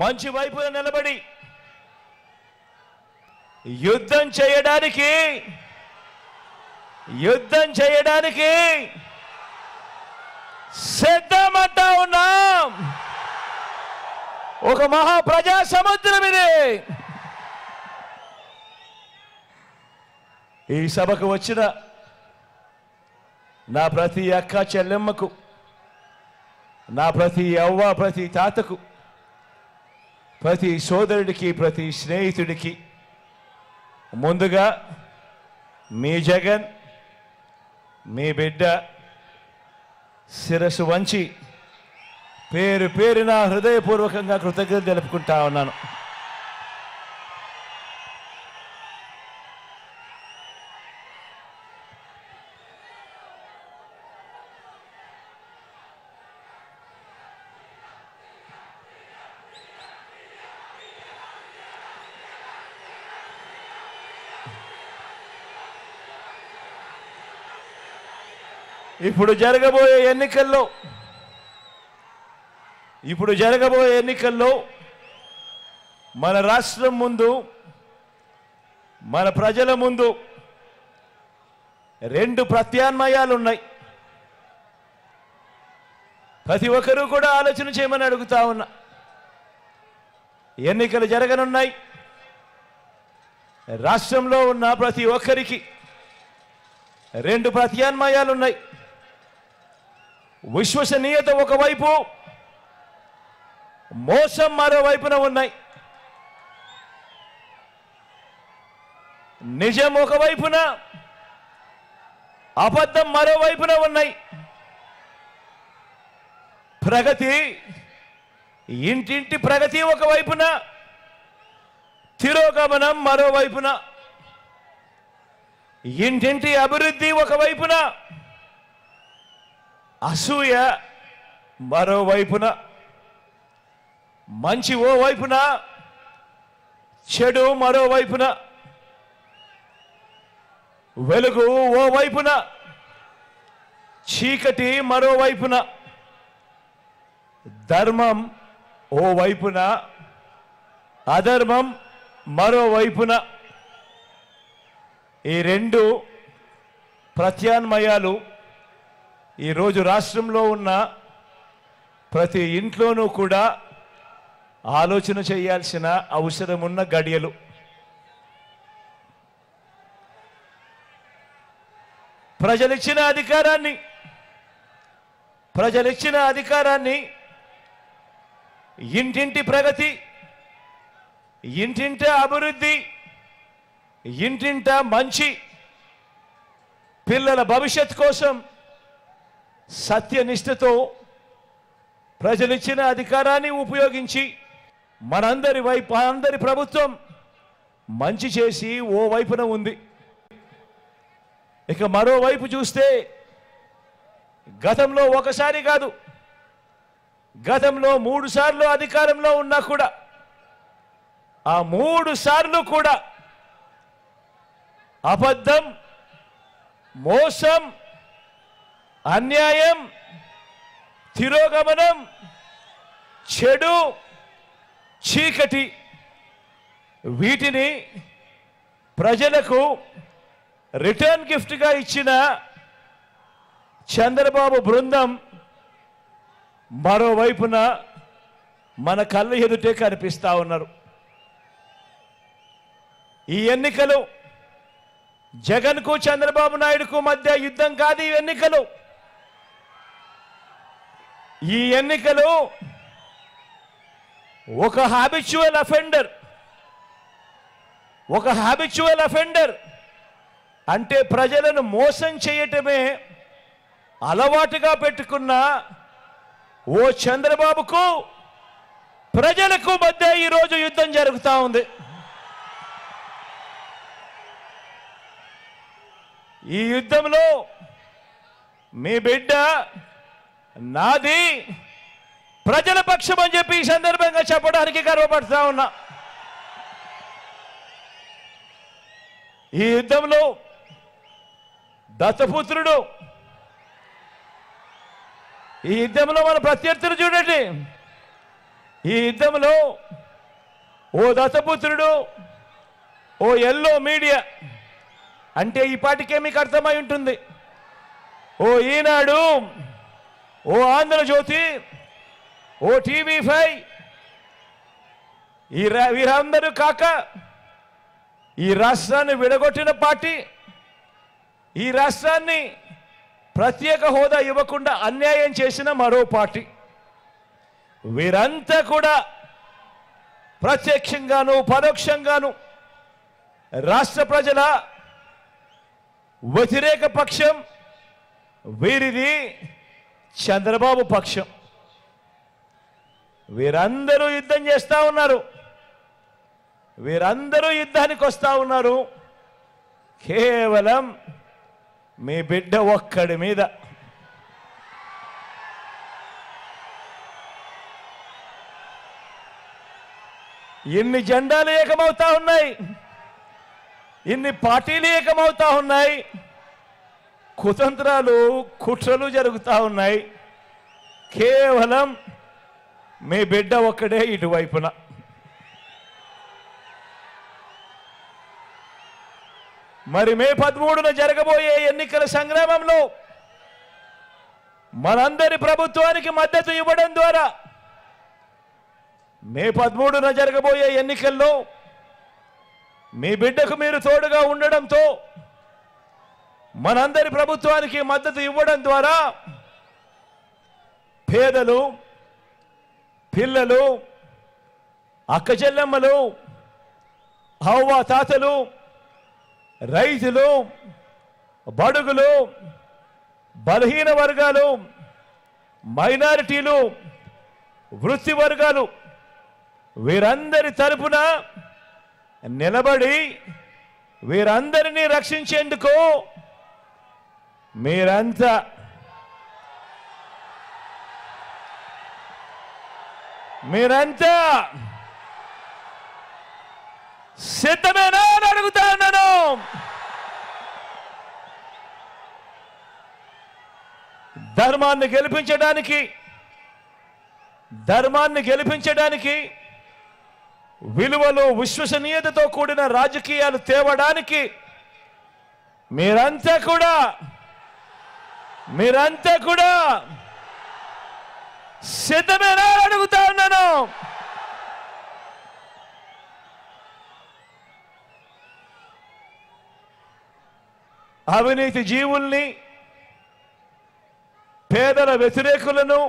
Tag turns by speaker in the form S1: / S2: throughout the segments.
S1: మంచి వైపున నిలబడి యుద్ధం చేయడానికి సిద్ధమంటా ఉన్నాం. ఒక మహా ప్రజా సముద్రం ఇది. ఈ సభకు వచ్చిన నా ప్రతి అక్క చెల్లెమ్మకు, నా ప్రతి అవ్వ ప్రతి తాతకు, ప్రతి సోదరుడికి, ప్రతి స్నేహితుడికి ముందుగా మీ జగన్, మీ బిడ్డ శిరస్సు వంచి పేరు పేరున హృదయపూర్వకంగా కృతజ్ఞతలు తెలుపుకుంటా ఉన్నాను. ఇప్పుడు జరగబోయే ఎన్నికల్లో మన రాష్ట్రం ముందు, మన ప్రజల ముందు రెండు ప్రత్యామ్నాయాలు ఉన్నాయి. ప్రతి ఒక్కరూ కూడా ఆలోచన చేయమని అడుగుతా ఉన్నా. ఎన్నికలు జరగనున్నాయి. రాష్ట్రంలో ఉన్న ప్రతి ఒక్కరికి రెండు ప్రత్యామ్నాయాలు ఉన్నాయి. విశ్వసనీయత ఒకవైపు, మోసం మరోవైపున ఉన్నాయి. నిజం ఒకవైపున, అబద్ధం మరోవైపున ఉన్నాయి. ప్రగతి, ఇంటింటి ప్రగతి ఒకవైపున, తిరోగమనం మరోవైపున. ఇంటింటి అభివృద్ధి ఒకవైపున, అసూయ మరోవైపున. మంచి ఓ వైపున, చెడు మరోవైపున. వెలుగు ఓ వైపున, చీకటి మరోవైపున. ధర్మం ఓ వైపున, అధర్మం మరోవైపున. ఈ రెండు ప్రత్యామ్నాయాలు ఈరోజు రాష్ట్రంలో ఉన్న ప్రతి ఇంట్లోనూ కూడా ఆలోచన చేయాల్సిన అవసరం ఉన్న గడియలు. ప్రజలిచ్చిన అధికారాన్ని ఇంటింటి ప్రగతి, ఇంటింట అభివృద్ధి, ఇంటింట మంచి, పిల్లల భవిష్యత్ కోసం సత్యనిష్టతో ప్రజలిచ్చిన అధికారాన్ని ఉపయోగించి మనందరి ప్రభుత్వం మంచి చేసి ఓ వైపున ఉంది. ఇక మరోవైపు చూస్తే గతంలో ఒకసారి కాదు, గతంలో 3 సార్లు అధికారంలో ఉన్నా కూడా ఆ 3 సార్లు కూడా అబద్ధం, మోసం, అన్యాయం, తిరోగమనం, చెడు, చీకటి, వీటిని ప్రజలకు రిటర్న్ గిఫ్ట్గా ఇచ్చిన చంద్రబాబు బృందం మరోవైపున మన కళ్ళ ఎదుటే కనిపిస్తా ఉన్నారు. ఈ ఎన్నికలు జగన్కు చంద్రబాబు నాయుడుకు మధ్య యుద్ధం కాదు. ఈ ఎన్నికలు ఒక హ్యాబిచువల్ అఫెండర్ అంటే ప్రజలను మోసం చేయటమే అలవాటుగా పెట్టుకున్న ఓ చంద్రబాబుకు ప్రజలకు మధ్య ఈరోజు యుద్ధం జరుగుతూ ఉంది. ఈ యుద్ధంలో మీ బిడ్డ నాది ప్రజల పక్షం అని చెప్పి ఈ సందర్భంగా చెప్పడానికి గర్వపడతా ఉన్నా. ఈ యుద్ధంలో దత్తపుత్రుడు, ఈ యుద్ధంలో మన ప్రత్యర్థులు చూడండి, ఈ యుద్ధంలో ఓ దత్తపుత్రుడు, ఓ ఎల్లో మీడియా అంటే ఈ పాటికే మీకు అర్థమై ఉంటుంది. ఓ ఈనాడు, ఓ ఆంధ్రజ్యోతి, ఓ టీవీ5 వీరందరూ కాక ఈ రాష్ట్రాన్ని విడగొట్టిన పార్టీ, ఈ రాష్ట్రాన్ని ప్రత్యేక హోదా ఇవ్వకుండా అన్యాయం చేసిన మరో పార్టీ, వీరంతా కూడా ప్రత్యక్షంగాను పరోక్షంగాను రాష్ట్ర ప్రజల వ్యతిరేక పక్షం. వీరిది చంద్రబాబు పక్షం. వీరందరూ యుద్ధం చేస్తూ ఉన్నారు. వీరందరూ యుద్ధానికి వస్తూ ఉన్నారు కేవలం మీ బిడ్డ ఒక్కడి మీద. ఇన్ని జెండాలు ఏకమవుతా ఉన్నాయి, ఇన్ని పార్టీలు ఏకమవుతా ఉన్నాయి, కుతంత్రాలు కుట్రలు జరుగుతూ ఉన్నాయి. కేవలం మీ బిడ్డ ఒక్కడే ఇటువైపున. మరి మే 13న జరగబోయే ఎన్నికల సంగ్రామంలో మనందరి ప్రభుత్వానికి మద్దతు ఇవ్వడం ద్వారా మే 13న జరగబోయే ఎన్నికల్లో మీ బిడ్డకు మీరు తోడుగా ఉండడంతో మనందరి ప్రభుత్వానికి మద్దతు ఇవ్వడం ద్వారా పేదలు, పిల్లలు, అక్కచెల్లెమ్మలు, అవ్వ తాతలు, రైతులు, బడుగులు, బలహీన వర్గాలు, మైనారిటీలు, వృత్తి వర్గాలు వీరందరి తరపున నిలబడి వీరందరినీ రక్షించేందుకు మీరంతా సిద్ధమేనా అని అడుగుతా ఉన్నాను. ధర్మాన్ని గెలిపించడానికి విలువలు, విశ్వసనీయతతో కూడిన రాజకీయాలు తేవడానికి మీరంతా కూడా సిద్ధమేనా అని అడుగుతా ఉన్నాను. అవినీతి జీవుల్ని, పేదల వ్యతిరేకులను,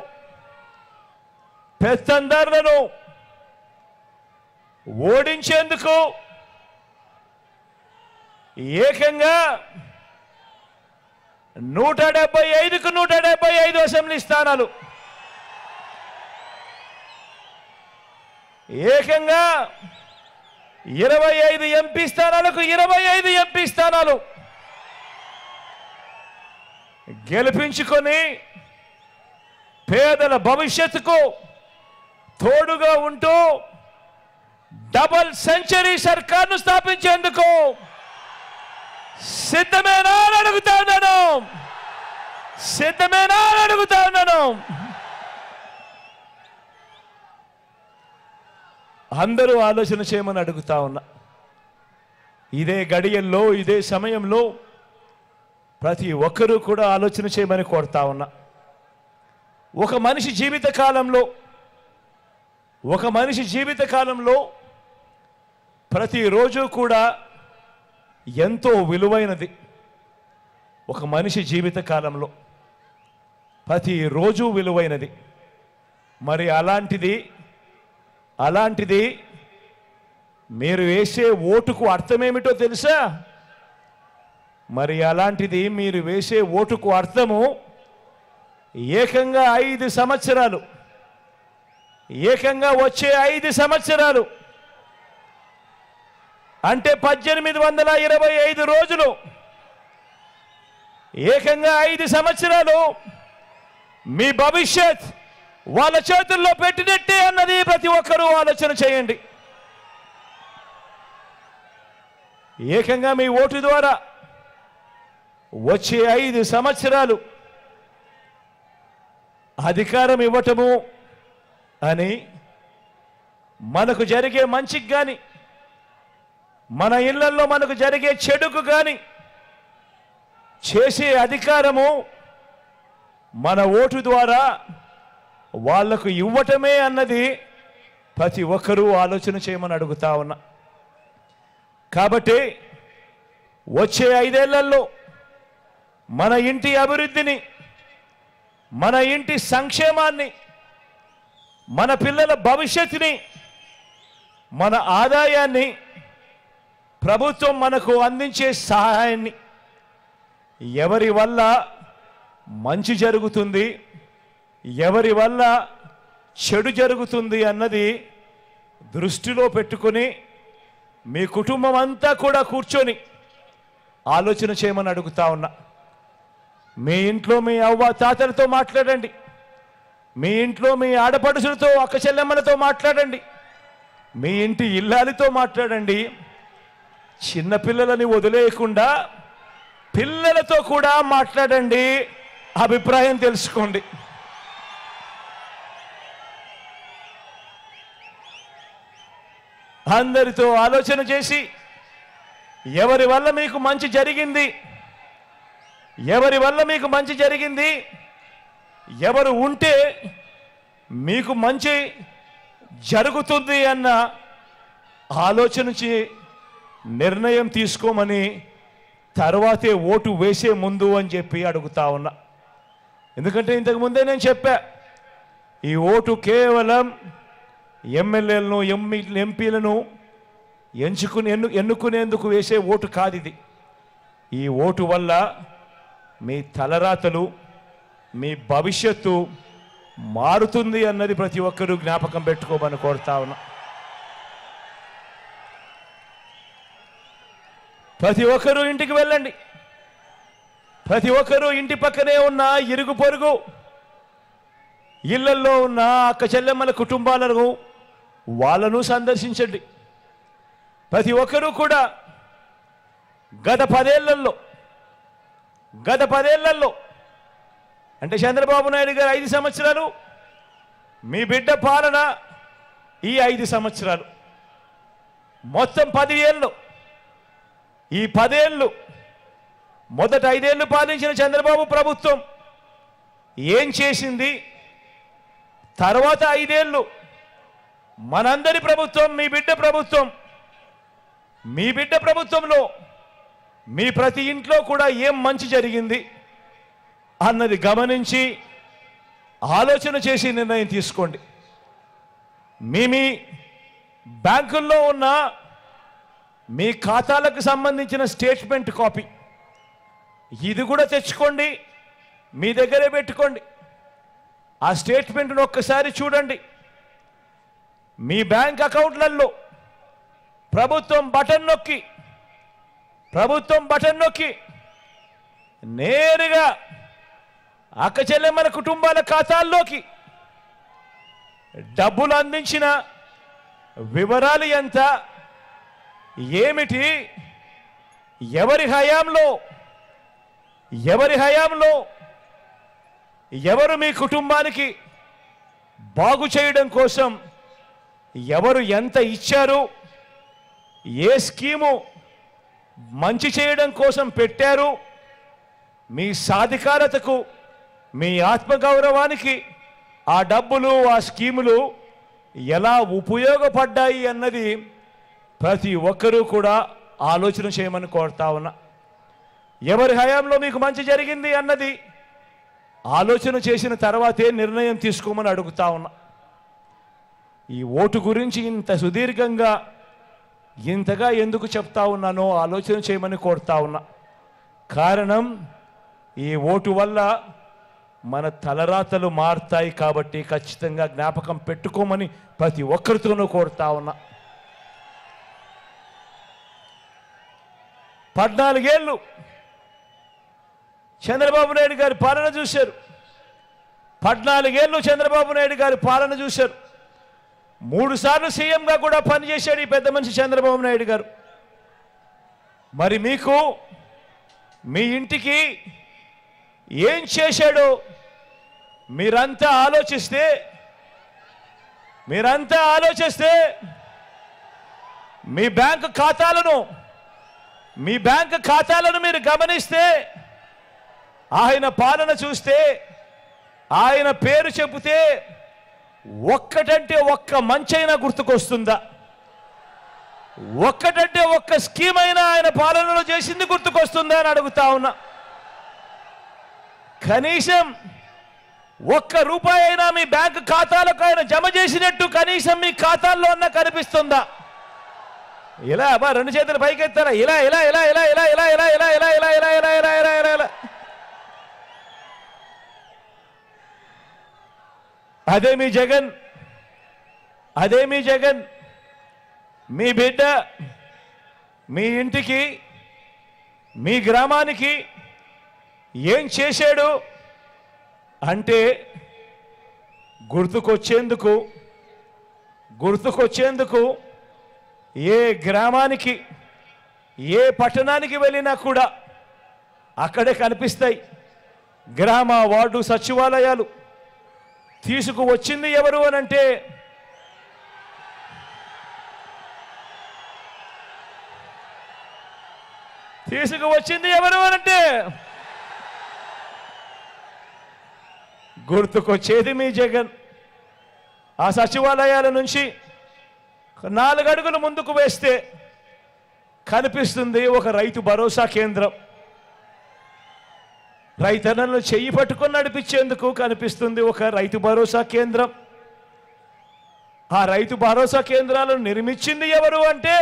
S1: పెత్తందారులను ఓడించేందుకు ఏకంగా 175కు 175 అసెంబ్లీ స్థానాలు, ఏకంగా 25 ఎంపీ స్థానాలకు 25 ఎంపీ స్థానాలు గెలిపించుకొని పేదల భవిష్యత్తుకు తోడుగా ఉంటూ డబుల్ సెంచరీ సర్కార్ను స్థాపించేందుకు సిద్ధమేనా అని అడుగుతా ఉన్నాను. అందరూ ఆలోచన చేయమని అడుగుతా ఉన్నా. ఇదే గడియల్లో, ఇదే సమయంలో ప్రతి ఒక్కరూ కూడా ఆలోచన చేయమని కోరుతా ఉన్నా. ఒక మనిషి జీవిత కాలంలో ప్రతిరోజు కూడా ఎంతో విలువైనది. ఒక మనిషి జీవిత కాలంలో ప్రతిరోజు విలువైనది. మరి అలాంటిది మీరు వేసే ఓటుకు అర్థమేమిటో తెలుసా? మరి అలాంటిది మీరు వేసే ఓటుకు అర్థము ఏకంగా 5 సంవత్సరాలు, ఏకంగా వచ్చే 5 సంవత్సరాలు అంటే 1825 రోజులు, ఏకంగా 5 సంవత్సరాలు మీ భవిష్యత్ వాళ్ళ చేతుల్లో పెట్టినట్టే అన్నది ప్రతి ఒక్కరూ ఆలోచన చేయండి. ఏకంగా మీ ఓటు ద్వారా వచ్చే 5 సంవత్సరాలు అధికారం ఇవ్వటము అని మనకు జరిగే మంచికి కానీ మన ఇళ్లలో మనకు జరిగే చెడుకు కానీ చేసే అధికారము మన ఓటు ద్వారా వాళ్లకు ఇవ్వటమే అన్నది ప్రతి ఒక్కరూ ఆలోచన చేయమని అడుగుతా ఉన్నా. కాబట్టి వచ్చే 5 ఏళ్లలో మన ఇంటి అభివృద్ధిని, మన ఇంటి సంక్షేమాన్ని, మన పిల్లల భవిష్యత్తుని, మన ఆదాయాన్ని, ప్రభుత్వం మనకు అందించే సహాయాన్ని, ఎవరి వల్ల మంచి జరుగుతుంది, ఎవరి వల్ల చెడు జరుగుతుంది అన్నది దృష్టిలో పెట్టుకొని మీ కుటుంబం అంతా కూడా కూర్చొని ఆలోచన చేయమని అడుగుతా ఉన్నా. మీ ఇంట్లో మీ అవ్వ తాతలతో మాట్లాడండి, మీ ఇంట్లో మీ ఆడపడుచులతో అక్క చెల్లెమ్మలతో మాట్లాడండి, మీ ఇంటి ఇల్లాలితో మాట్లాడండి. చిన్నపిల్లలని వదిలేయకుండా పిల్లలతో కూడా మాట్లాడండి, అభిప్రాయం తెలుసుకోండి. అందరితో ఆలోచన చేసి ఎవరి వల్ల మీకు మంచి జరిగింది, ఎవరి వల్ల మీకు మంచి జరిగింది, ఎవరు ఉంటే మీకు మంచి జరుగుతుంది అన్న ఆలోచన నిర్ణయం తీసుకోమని తర్వాతే ఓటు వేసే ముందు అని చెప్పి అడుగుతా ఉన్నా. ఎందుకంటే ఇంతకు ముందే నేను చెప్పా, ఈ ఓటు కేవలం ఎమ్మెల్యేలను ఎంపీలను ఎన్నుకునేందుకు వేసే ఓటు కాదు ఇది. ఈ ఓటు వల్ల మీ తలరాతలు, మీ భవిష్యత్తు మారుతుంది అన్నది ప్రతి ఒక్కరూ జ్ఞాపకం పెట్టుకోమని కోరుతా ఉన్నా. ప్రతి ఒక్కరూ ఇంటికి వెళ్ళండి, ప్రతి ఒక్కరూ ఇంటి పక్కనే ఉన్న ఇరుగు పొరుగు ఇళ్లల్లో ఉన్న అక్క చెల్లెమ్మల కుటుంబాలను వాళ్ళను సందర్శించండి. ప్రతి ఒక్కరూ కూడా గత 10 ఏళ్లలో అంటే చంద్రబాబు నాయుడు గారు 5 సంవత్సరాలు, మీ బిడ్డ పాలన ఈ 5 సంవత్సరాలు, మొత్తం 10 ఏళ్ళు. ఈ 10 ఏళ్ళు మొదట 5 ఏళ్ళు పాలించిన చంద్రబాబు ప్రభుత్వం ఏం చేసింది, తర్వాత 5 ఏళ్ళు మనందరి ప్రభుత్వం, మీ బిడ్డ ప్రభుత్వం, మీ బిడ్డ ప్రభుత్వంలో మీ ప్రతి ఇంట్లో కూడా ఏం మంచి జరిగింది అన్నది గమనించి ఆలోచన చేసి నిర్ణయం తీసుకోండి. మీ బ్యాంకుల్లో ఉన్న మీ ఖాతాలకు సంబంధించిన స్టేట్మెంట్ కాపీ ఇది కూడా తెచ్చుకోండి, మీ దగ్గరే పెట్టుకోండి. ఆ స్టేట్మెంట్ను ఒక్కసారి చూడండి. మీ బ్యాంక్ అకౌంట్లలో ప్రభుత్వం బటన్ నొక్కి నేరుగా అక్క చెల్లెమ్మల కుటుంబాల ఖాతాల్లోకి డబ్బులు అందించిన వివరాలు ఎంత, ఏమిటి, ఎవరి హయాంలో ఎవరు మీ కుటుంబానికి బాగు చేయడం కోసం ఎవరు ఎంత ఇచ్చారు, ఏ స్కీము మంచి చేయడం కోసం పెట్టారు, మీ సాధికారతకు, మీ ఆత్మగౌరవానికి ఆ డబ్బులు, ఆ స్కీములు ఎలా ఉపయోగపడ్డాయి అన్నది ప్రతి ఒక్కరూ కూడా ఆలోచన చేయమని కోరుతా ఉన్నా. ఎవరి హయాంలో మీకు మంచి జరిగింది అన్నది ఆలోచన చేసిన తర్వాతే నిర్ణయం తీసుకోమని అడుగుతా ఉన్నా. ఈ ఓటు గురించి ఇంత సుదీర్ఘంగా ఇంతగా ఎందుకు చెప్తా ఉన్నానో ఆలోచన చేయమని కోరుతా ఉన్నా. కారణం, ఈ ఓటు వల్ల మన తలరాతలు మారుతాయి కాబట్టి ఖచ్చితంగా జ్ఞాపకం పెట్టుకోమని ప్రతి ఒక్కరితోనూ కోరుతా ఉన్నా. 14 ఏళ్ళు చంద్రబాబు నాయుడు గారి పాలన చూశారు. 14 ఏళ్ళు చంద్రబాబు నాయుడు గారి పాలన చూశారు. 3 సార్లు సీఎంగా కూడా పనిచేశాడు ఈ పెద్ద మనిషి చంద్రబాబు నాయుడు గారు. మరి మీకు, మీ ఇంటికి ఏం చేశాడో మీరంతా ఆలోచిస్తే మీరంతా ఆలోచిస్తే మీ బ్యాంకు ఖాతాలను మీరు గమనిస్తే ఆయన పాలన చూస్తే ఆయన పేరు చెబితే ఒక్కటంటే ఒక్క మంచైనా గుర్తుకొస్తుందా? ఒక్కటంటే ఒక్క స్కీమ్ అయినా ఆయన పాలనలో చేసింది గుర్తుకొస్తుందా అని అడుగుతా ఉన్నా. కనీసం ఒక్క రూపాయి అయినా మీ బ్యాంకు ఖాతాలకు ఆయన జమ చేసినట్టు కనీసం మీ ఖాతాల్లో అన్నా కనిపిస్తుందా? ఇలా అబ్బా రెండు చేతులు పైకెత్తారా, ఇలా ఇలా ఇలా ఇలా ఇలా ఇలా ఇలా ఇలా ఇలా ఇలా ఇలా ఇలా ఇలా ఇలా ఇలా ఇలా అదే మీ జగన్, అదే మీ జగన్. మీ బిడ్డ మీ ఇంటికి మీ గ్రామానికి ఏం చేశాడు అంటే గుర్తుకొచ్చేందుకు ఏ గ్రామానికి ఏ పట్టణానికి వెళ్ళినా కూడా అక్కడే కనిపిస్తాయి గ్రామ వార్డు సచివాలయాలు. తీసుకువచ్చింది ఎవరు అనంటే గుర్తుకొచ్చేది మీ జగన్. ఆ సచివాలయాల నుంచి 4 అడుగులు ముందుకు వేస్తే కనిపిస్తుంది ఒక రైతు భరోసా కేంద్రం. రైతన్నలను చెయ్యి పట్టుకొని నడిపించేందుకు కనిపిస్తుంది ఒక రైతు భరోసా కేంద్రం. ఆ రైతు భరోసా కేంద్రాలను నిర్మించింది ఎవరు అంటే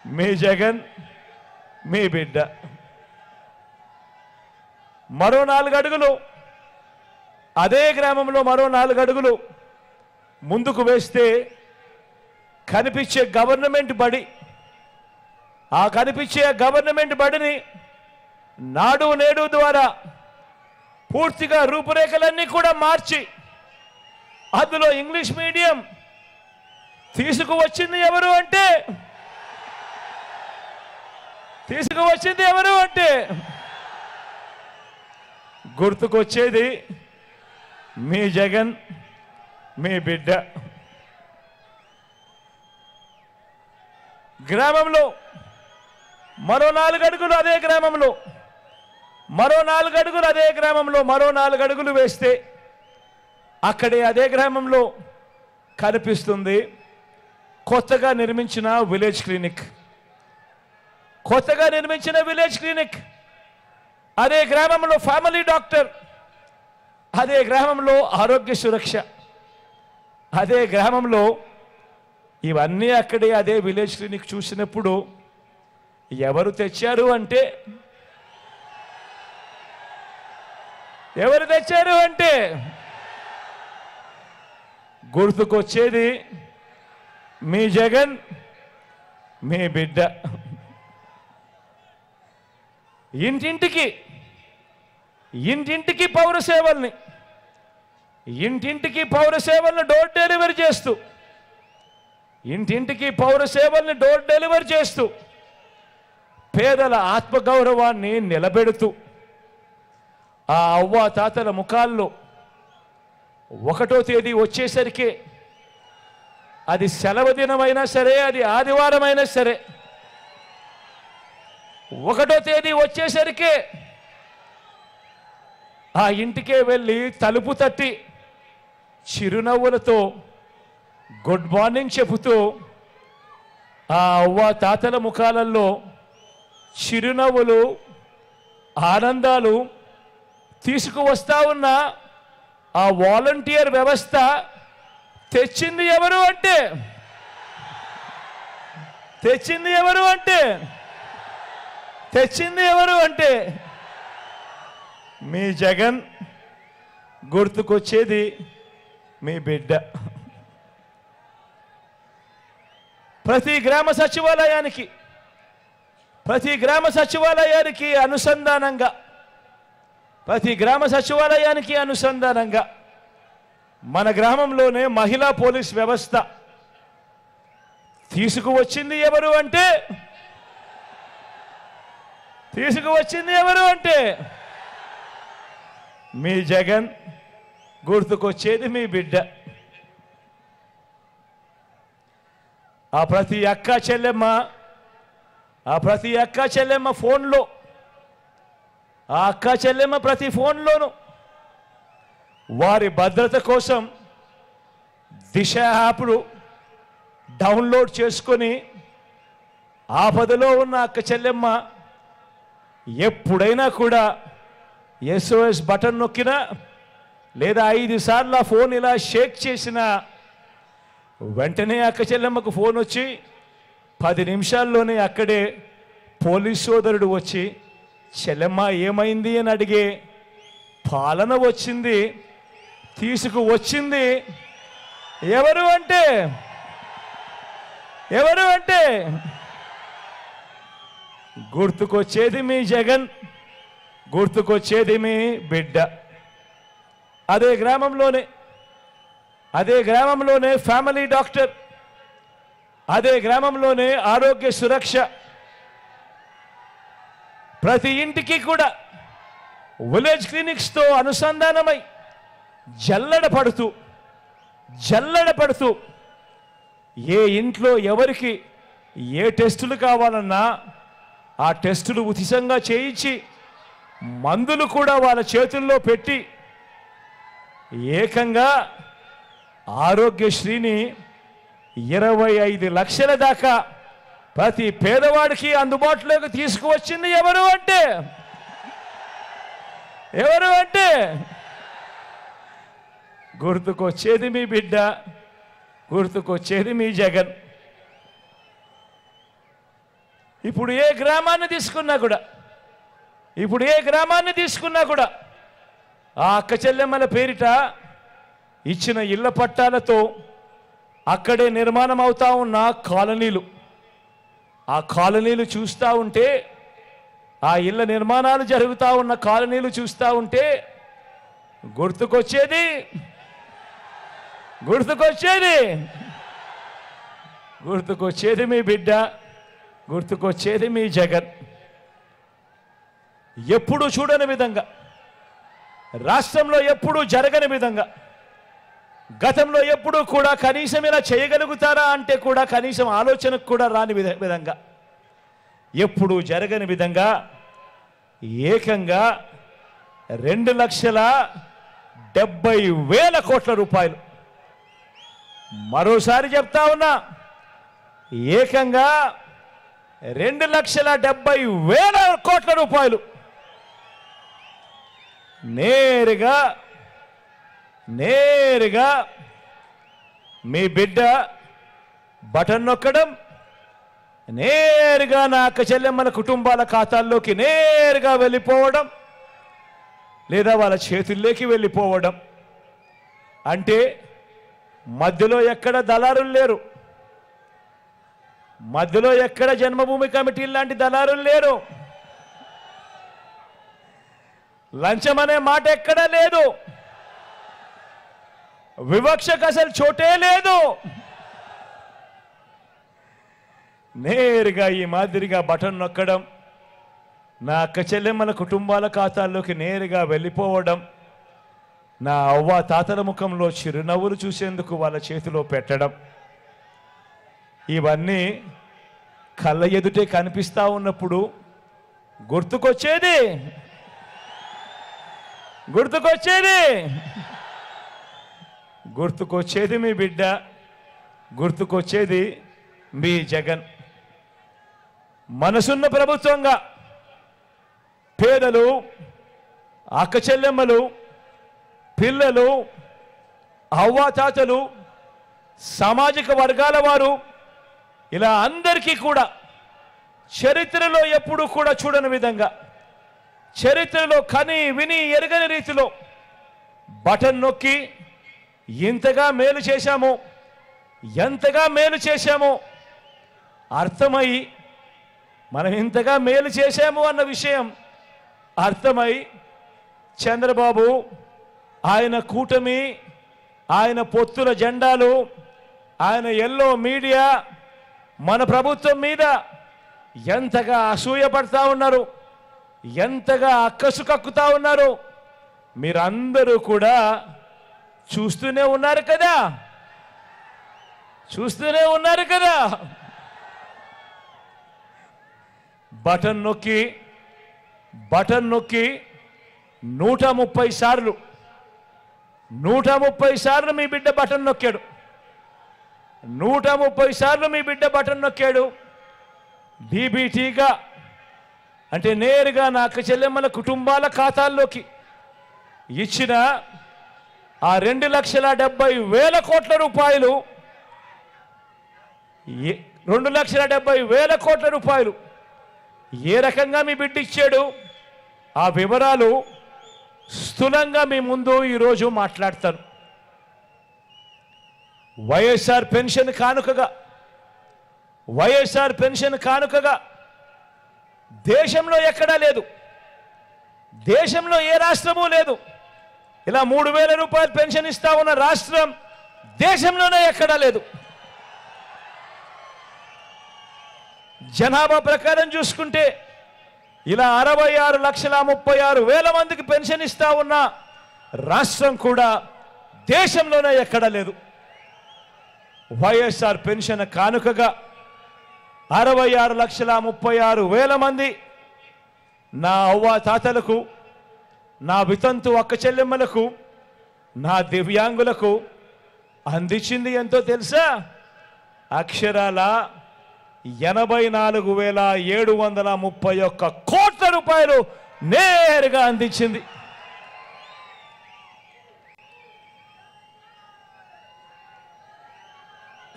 S1: మీ జగన్, మీ బిడ్డ. మరో 4 అడుగులు అదే గ్రామంలో మరో 4 అడుగులు ముందుకు వేస్తే కనిపించే గవర్నమెంట్ బడి. ఆ కనిపించే గవర్నమెంట్ బడిని నాడు నేడు ద్వారా పూర్తిగా రూపురేఖలన్నీ కూడా మార్చి అందులో ఇంగ్లీష్ మీడియం తీసుకువచ్చింది ఎవరు అంటే గుర్తుకొచ్చేది మీ జగన్, మీ బిడ్డ. గ్రామంలో మరో 4 అడుగులు అదే గ్రామంలో మరో 4 అడుగులు అదే గ్రామంలో మరో 4 అడుగులు వేస్తే అక్కడే అదే గ్రామంలో కనిపిస్తుంది కొత్తగా నిర్మించిన విలేజ్ క్లినిక్. అదే గ్రామంలో ఫ్యామిలీ డాక్టర్, అదే గ్రామంలో ఆరోగ్య సురక్ష, అదే గ్రామంలో ఇవన్నీ అక్కడే అదే విలేజ్ క్లినిక్ చూసినప్పుడు ఎవరు తెచ్చారు అంటే గుర్తుకొచ్చేది మీ జగన్, మీ బిడ్డ. ఇంటింటికి పౌర సేవల్ని డోర్ డెలివరీ చేస్తూ పేదల ఆత్మగౌరవాన్ని నిలబెడుతూ ఆ అవ్వ తాతల ముఖాల్లో 1వ తేదీ వచ్చేసరికి అది సెలవు దినమైనా సరే, అది ఆదివారమైనా సరే, 1వ తేదీ వచ్చేసరికి ఆ ఇంటికే వెళ్ళి తలుపు తట్టి చిరునవ్వులతో గుడ్ మార్నింగ్ చెబుతూ ఆ అవ్వ తాతల ముఖాలలో చిరునవ్వులు, ఆనందాలు తీసుకువస్తా ఉన్న ఆ వాలంటీర్ వ్యవస్థ తెచ్చింది ఎవరు అంటే మీ జగన్. గుర్తుకొచ్చేది మీ బిడ్డ. ప్రతి గ్రామ సచివాలయానికి అనుసంధానంగా మన గ్రామంలోనే మహిళా పోలీస్ వ్యవస్థ తీసుకువచ్చింది ఎవరు తీసుకువచ్చింది ఎవరు అంటే మీ జగన్, గుర్తుకొచ్చేది మీ బిడ్డ. ఆ ప్రతి అక్క చెల్లెమ్మ ఫోన్లో, ఆ అక్క చెల్లెమ్మ ప్రతి ఫోన్లోనూ వారి భద్రత కోసం దిశ యాప్ను డౌన్లోడ్ చేసుకొని ఆపదలో ఉన్న అక్క చెల్లెమ్మ ఎప్పుడైనా కూడా SOS బటన్ నొక్కినా లేదా 5 సార్లు ఆ ఫోన్ ఇలా షేక్ చేసినా వెంటనే అక్క చెల్లెమ్మకు ఫోన్ వచ్చి 10 నిమిషాల్లోనే అక్కడే పోలీస్ సోదరుడు వచ్చి చెల్లెమ్మ ఏమైంది అని అడిగే పాలన వచ్చింది, తీసుకువచ్చింది ఎవరు అంటే గుర్తుకొచ్చేది మీ జగన్, గుర్తుకొచ్చేది మీ బిడ్డ. అదే గ్రామంలోనే ఫ్యామిలీ డాక్టర్, అదే గ్రామంలోనే ఆరోగ్య సురక్ష, ప్రతి ఇంటికి కూడా విలేజ్ క్లినిక్స్తో అనుసంధానమై జల్లడ పడుతూ ఏ ఇంట్లో ఎవరికి ఏ టెస్టులు కావాలన్నా ఆ టెస్టులు ఉచితంగా చేయించి మందులు కూడా వాళ్ళ చేతుల్లో పెట్టి ఏకంగా ఆరోగ్యశ్రీని 25 లక్షల దాకా ప్రతి పేదవాడికి అందుబాటులోకి తీసుకువచ్చింది ఎవరు అంటే గుర్తుకొచ్చేది మీ బిడ్డ, గుర్తుకొచ్చేది మీ జగన్. ఇప్పుడు ఏ గ్రామాన్ని తీసుకున్నా కూడా ఆ అక్క చెల్లెమ్మల పేరిట ఇచ్చిన ఇళ్ల పట్టాలతో అక్కడే నిర్మాణం అవుతా ఉన్న కాలనీలు, ఆ కాలనీలు చూస్తూ ఉంటే, ఆ ఇళ్ల నిర్మాణాలు జరుగుతూ ఉన్న కాలనీలు చూస్తూ ఉంటే గుర్తుకొచ్చేది మీ బిడ్డ, గుర్తుకొచ్చేది మీ జగన్. ఎప్పుడు చూడని విధంగా, రాష్ట్రంలో ఎప్పుడూ జరగని విధంగా, గతంలో ఎప్పుడూ కూడా కనీసం ఇలా చేయగలుగుతారా అంటే కూడా కనీసం ఆలోచనకు కూడా రాని విధంగా, ఎప్పుడూ జరగని విధంగా ఏకంగా 2,70,000 కోట్ల రూపాయలు, మరోసారి చెప్తా ఉన్నా, ఏకంగా 2,70,000 కోట్ల రూపాయలు నేరుగా మీ బిడ్డ బటన్ నొక్కడం, నేరుగా నా అక్క చెల్లెమ్మల కుటుంబాల ఖాతాల్లోకి నేరుగా వెళ్ళిపోవడం లేదా వాళ్ళ చేతుల్లోకి వెళ్ళిపోవడం. అంటే మధ్యలో ఎక్కడ దళారులు లేరు, మధ్యలో ఎక్కడ జన్మభూమి కమిటీ లాంటి దళారులు లేరు, లంచం అనే మాట ఎక్కడా లేదు, వివక్షకు అసలు చోటే లేదు. నేరుగా ఈ మాదిరిగా బటన్ నొక్కడం, నా అక్క చెల్లెమ్మల కుటుంబాల ఖాతాల్లోకి నేరుగా వెళ్ళిపోవడం, నా అవ్వ తాతల ముఖంలో చిరునవ్వులు చూసేందుకు వాళ్ళ చేతిలో పెట్టడం, ఇవన్నీ కళ్ళ ఎదుటే కనిపిస్తా ఉన్నప్పుడు గుర్తుకొచ్చేది మీ బిడ్డ, గుర్తుకొచ్చేది మీ జగన్. మనసున్న ప్రభుత్వంగా పేదలు, అక్క చెల్లెమ్మలు, పిల్లలు, అవ్వాతాతలు, సామాజిక వర్గాల వారు, ఇలా అందరికీ కూడా చరిత్రలో ఎప్పుడూ కూడా చూడని విధంగా, చరిత్రలో కని విని ఎరగని రీతిలో బటన్ నొక్కి ఎంతగా మేలు చేశామో అర్థమై, మనం ఇంతగా మేలు చేశాము అన్న విషయం అర్థమై చంద్రబాబు, ఆయన కూటమి, ఆయన పొత్తుల జెండాలు, ఆయన ఎల్లో మీడియా మన ప్రభుత్వం మీద ఎంతగా అసూయ పడతా ఉన్నారు, ఎంతగా అక్కసు కక్కుతా ఉన్నారో మీరందరూ కూడా చూస్తూనే ఉన్నారు కదా, చూస్తూనే ఉన్నారు కదా. బటన్ నొక్కి 130 సార్లు 130 సార్లు మీ బిడ్డ బటన్ నొక్కాడు. 130 సార్లు మీ బిడ్డ బటన్ నొక్కాడు. డీబీటీగా అంటే నేరుగా నా అక్క చెల్లెమ్మల కుటుంబాల ఖాతాల్లోకి ఇచ్చిన ఆ 2,70,000 కోట్ల రూపాయలు, 2,70,000 కోట్ల రూపాయలు ఏ రకంగా మీ బిడ్డ ఇచ్చాడు ఆ వివరాలు స్థూలంగా మీ ముందు ఈరోజు మాట్లాడతాను. వైఎస్ఆర్ పెన్షన్ కానుకగా దేశంలో ఎక్కడా లేదు, దేశంలో ఏ రాష్ట్రమూ లేదు. ఇలా 3,000 రూపాయలు పెన్షన్ ఇస్తా ఉన్న రాష్ట్రం దేశంలోనే ఎక్కడా లేదు. జనాభా ప్రకారం చూసుకుంటే ఇలా 66,36,000 మందికి పెన్షన్ ఇస్తా ఉన్న రాష్ట్రం కూడా దేశంలోనే ఎక్కడా లేదు. వైఎస్ఆర్ పెన్షన్ కానుకగా 66,36,000 మంది నా అవ్వ తాతలకు, నా వితంతు అక్క చెల్లెమ్మలకు, నా దివ్యాంగులకు అందించింది ఎంతో తెలుసా? అక్షరాల 84,731 కోట్ల రూపాయలు నేరుగా అందించింది.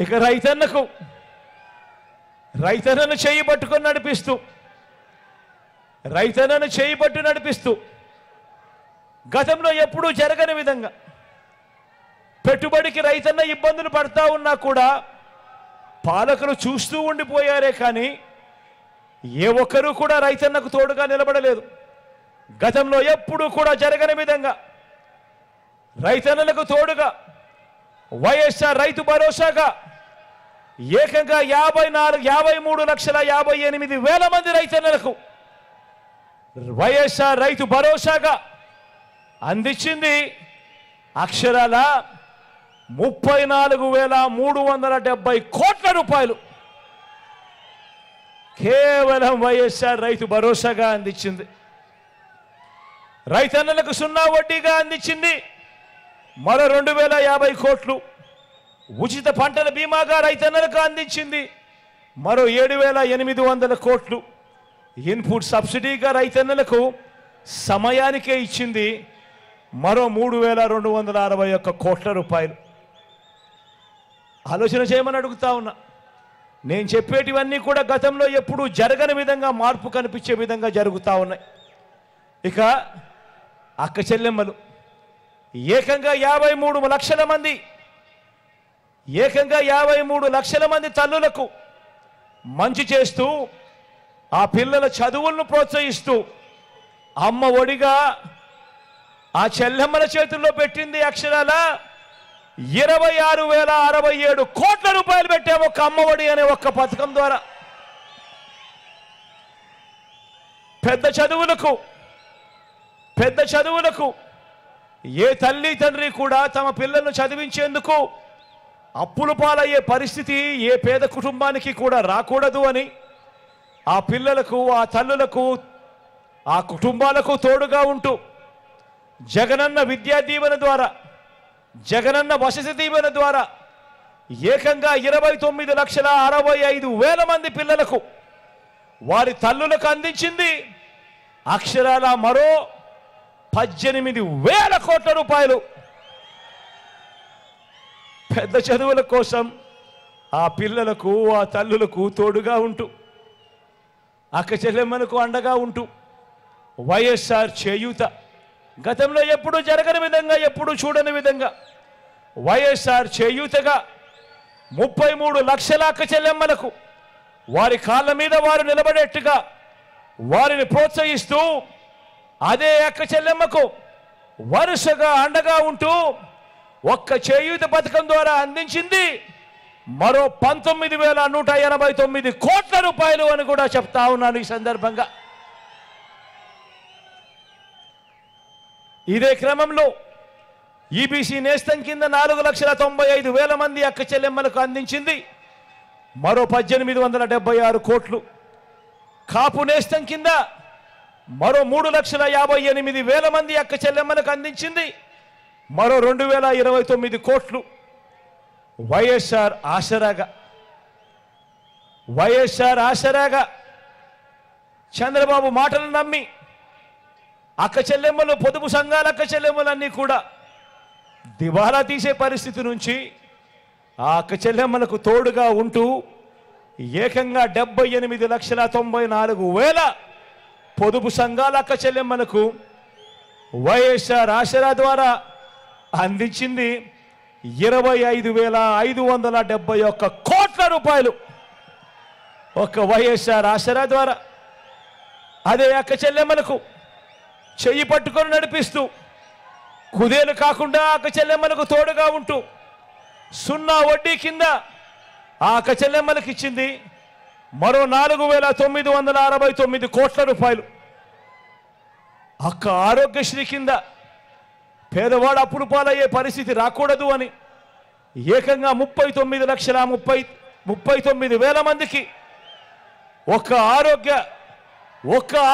S1: ఇక రైతన్నను చేయి పట్టుకొని నడిపిస్తూ గతంలో ఎప్పుడూ జరగని విధంగా పెట్టుబడికి రైతన్న ఇబ్బందులు పడతా ఉన్నా కూడా పాలకులు చూస్తూ ఉండిపోయారే కానీ ఏ ఒక్కరూ కూడా రైతన్నకు తోడుగా నిలబడలేదు. గతంలో ఎప్పుడూ కూడా జరగని విధంగా రైతన్నలకు తోడుగా వైఎస్ఆర్ రైతు భరోసాగా ఏకంగా 53,58,000 మంది రైతన్నలకు వైఎస్ఆర్ రైతు భరోసాగా అందించింది అక్షరాల 34,370 కోట్ల రూపాయలు కేవలం వైఎస్ఆర్ రైతు భరోసాగా అందించింది. రైతన్నలకు 0 వడ్డీగా అందించింది మరో 2,050 కోట్లు. ఉచిత పంటల బీమాగా రైతన్నలకు అందించింది మరో 7,800 కోట్లు. ఇన్పుట్ సబ్సిడీగా రైతన్నలకు సమయానికే ఇచ్చింది మరో 3,261 కోట్ల రూపాయలు. ఆలోచన చేయమని అడుగుతా ఉన్నా. నేను చెప్పేటివన్నీ కూడా గతంలో ఎప్పుడూ జరగని విధంగా మార్పు కనిపించే విధంగా జరుగుతూ ఉన్నాయి. ఇక అక్క చెల్లెమ్మలు ఏకంగా 53 లక్షల మంది తల్లులకు మంచి చేస్తూ ఆ పిల్లల చదువులను ప్రోత్సహిస్తూ అమ్మ ఒడిగా ఆ చెల్లెమ్మల చేతుల్లో పెట్టింది అక్షరాల 26,067 కోట్ల రూపాయలు పెట్టాము ఒక్క అమ్మ ఒడి అనే ఒక్క పథకం ద్వారా. పెద్ద చదువులకు ఏ తల్లి తండ్రి కూడా తమ పిల్లలను చదివించేందుకు అప్పుల పాలయ్యే పరిస్థితి ఏ పేద కుటుంబానికి కూడా రాకూడదు అని ఆ పిల్లలకు, ఆ తల్లులకు, ఆ కుటుంబాలకు తోడుగా ఉంటూ జగనన్న విద్యా దీవెన ద్వారా, జగనన్న వసతి దీవెన ద్వారా ఏకంగా 29,65,000 మంది పిల్లలకు వారి తల్లులకు అందించింది అక్షరాల మరో 18,000 కోట్ల రూపాయలు. పెద్ద చదువుల కోసం ఆ పిల్లలకు, ఆ తల్లులకు తోడుగా ఉంటూ అక్క చెల్లెమ్మలకు అండగా ఉంటూ వైఎస్ఆర్ చేయూత గతంలో ఎప్పుడూ జరగని విధంగా, ఎప్పుడూ చూడని విధంగా వైఎస్ఆర్ చేయూతగా 33 లక్షల అక్క చెల్లెమ్మలకు వారి కాళ్ళ మీద వారు నిలబడేట్టుగా వారిని ప్రోత్సహిస్తూ అదే అక్క చెల్లెమ్మకు వరుసగా అండగా ఉంటూ ఒక్క చేయూత పథకం ద్వారా అందించింది మరో 19,189 కోట్ల రూపాయలు అని కూడా చెప్తా ఉన్నాను. ఈ సందర్భంగా ఇదే క్రమంలో ఈబీసీ నేస్తం కింద 4,95,000 మంది అక్క చెల్లెమ్మలకు అందించింది మరో 1,876 కోట్లు. కాపు నేస్తం కింద మరో 3,58,000 మంది అక్క చెల్లెమ్మలకు అందించింది మరో 2,029 కోట్లు. వైఎస్ఆర్ ఆసరాగా చంద్రబాబు మాటలు నమ్మి అక్క చెల్లెమ్మలు, పొదుపు సంఘాల అక్క చెల్లెమ్మలన్నీ కూడా దివాలా తీసే పరిస్థితి నుంచి ఆ అక్క చెల్లెమ్మలకు తోడుగా ఉంటూ ఏకంగా 78,94,000 పొదుపు సంఘాల అక్క చెల్లెమ్మలకు వైఎస్ఆర్ ఆసరా ద్వారా అందించింది 25,571 కోట్ల రూపాయలు ఒక్క వైఎస్ఆర్ ఆసరా ద్వారా. అదే అక్క చెల్లెమ్మలకు చెయ్యి పట్టుకొని నడిపిస్తూ కుదేలు కాకుండా అక్క చెల్లెమ్మలకు తోడుగా ఉంటూ 0 వడ్డీ కింద ఆ అక్క చెల్లెమ్మలకు ఇచ్చింది మరో 4,969 కోట్ల రూపాయలు. అక్క ఆరోగ్యశ్రీ కింద పేదవాడు అప్పులు పాలయ్యే పరిస్థితి రాకూడదు అని ఏకంగా 39,39,000 మందికి ఒక్క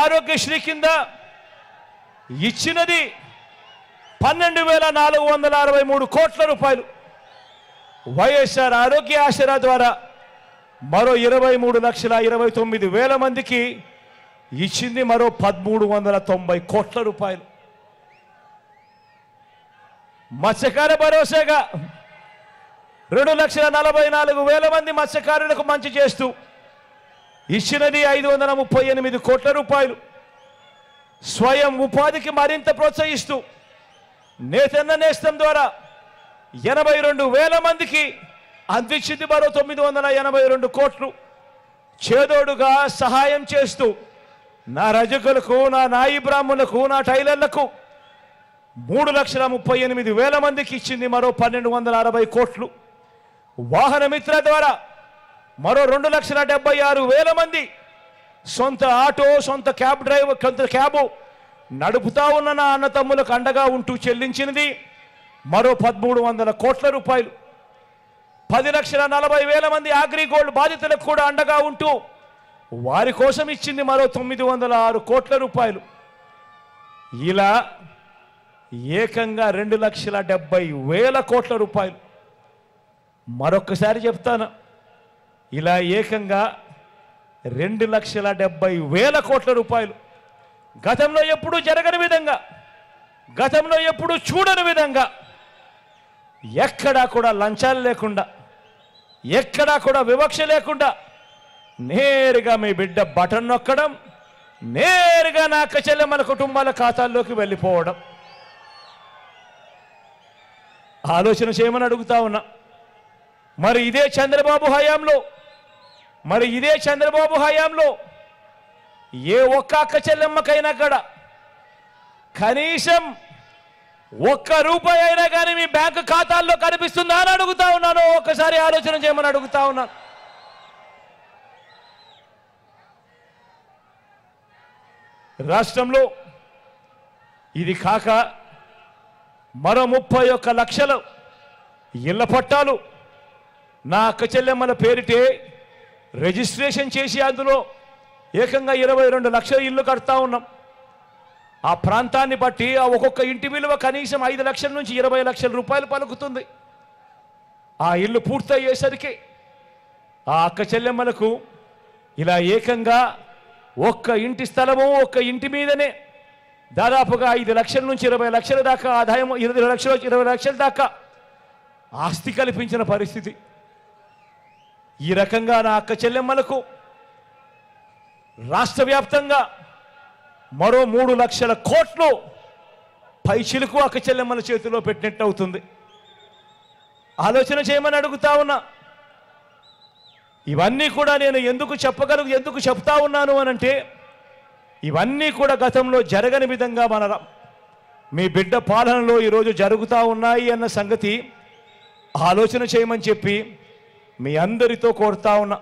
S1: ఆరోగ్యశ్రీ కింద ఇచ్చినది 12,463 కోట్ల రూపాయలు. వైఎస్ఆర్ ఆరోగ్య ఆసరా ద్వారా మరో 23,29,000 మందికి ఇచ్చింది మరో 1,390 కోట్ల రూపాయలు. మత్స్యకార భరోసాగా 2,44,000 మంది మత్స్యకారులకు మంచి చేస్తూ ఇచ్చినది 538 కోట్ల రూపాయలు. స్వయం ఉపాధికి మరింత ప్రోత్సహిస్తూ నేతన్న నేస్తం ద్వారా 82,000 మందికి అందించింది మరో 982 కోట్లు. చేదోడుగా సహాయం చేస్తూ నా రజకులకు, నా నాయి బ్రాహ్మణులకు, నా టైలర్లకు 3,38,000 మందికి ఇచ్చింది మరో 1,260 కోట్లు. వాహన మిత్ర ద్వారా మరో 2,76,000 మంది సొంత ఆటో, సొంత క్యాబ్ నడుపుతా ఉన్న నా అన్న తమ్ములకు అండగా ఉంటూ చెల్లించినది మరో 1,300 కోట్ల రూపాయలు. 10,40,000 మంది అగ్రిగోల్డ్ బాధితులకు కూడా అండగా ఉంటూ వారి కోసం ఇచ్చింది మరో 906 కోట్ల రూపాయలు. ఇలా ఏకంగా 2,70,000 కోట్ల రూపాయలు. మరొక్కసారి చెప్తాను, ఇలా ఏకంగా 2,70,000 కోట్ల రూపాయలు. గతంలో ఎప్పుడూ జరగని విధంగా, గతంలో ఎప్పుడూ చూడని విధంగా, ఎక్కడా కూడా లంచాలు లేకుండా, ఎక్కడా కూడా వివక్ష లేకుండా నేరుగా మీ బిడ్డ బటన్ నొక్కడం, నేరుగా నా అక్క చెల్లెమ్మల కుటుంబాల ఖాతాల్లోకి వెళ్ళిపోవడం. ఆలోచన చేయమని అడుగుతా ఉన్నా. మరి ఇదే చంద్రబాబు హయాంలో ఏ ఒక్క అక్క చెల్లెమ్మకైనా కూడా కనీసం 1 రూపాయి అయినా కానీ మీ బ్యాంకు ఖాతాల్లో కనిపిస్తుందా అని అడుగుతా ఉన్నాను. ఒక్కసారి ఆలోచన చేయమని అడుగుతా ఉన్నాను. రాష్ట్రంలో ఇది కాక మరో 31 లక్షల ఇళ్ల పట్టాలు నా అక్క చెల్లెమ్మల పేరిటే రిజిస్ట్రేషన్ చేసి అందులో ఏకంగా 22 లక్షల ఇల్లు కడతా ఉన్నాం. ఆ ప్రాంతాన్ని బట్టి ఆ ఒక్కొక్క ఇంటి విలువ కనీసం 5 లక్షల నుంచి 20 లక్షల రూపాయలు పలుకుతుంది. ఆ ఇల్లు పూర్తయ్యేసరికి ఆ అక్క చెల్లెమ్మలకు ఇలా ఏకంగా ఒక్క ఇంటి స్థలము, ఒక్క ఇంటి మీదనే దాదాపుగా 5 లక్షల నుంచి 20 లక్షల దాకా ఆదాయం, 20 లక్షల దాకా ఆస్తి కల్పించిన పరిస్థితి. ఈ రకంగా నా అక్క చెల్లెమ్మలకు రాష్ట్ర వ్యాప్తంగా మరో 3 లక్షల కోట్లు పైచిలకు అక్క చెల్లెమ్మల చేతిలో పెట్టినట్టు అవుతుంది. ఆలోచన చేయమని అడుగుతా ఉన్నా. ఇవన్నీ కూడా నేను ఎందుకు చెప్తా ఉన్నాను అనంటే, ఇవన్నీ కూడా గతంలో జరగని విధంగా మీ బిడ్డ పాలనలో ఈరోజు జరుగుతూ ఉన్నాయి అన్న సంగతి ఆలోచన చేయమని చెప్పి మీ అందరితో కోరుతా ఉన్నా.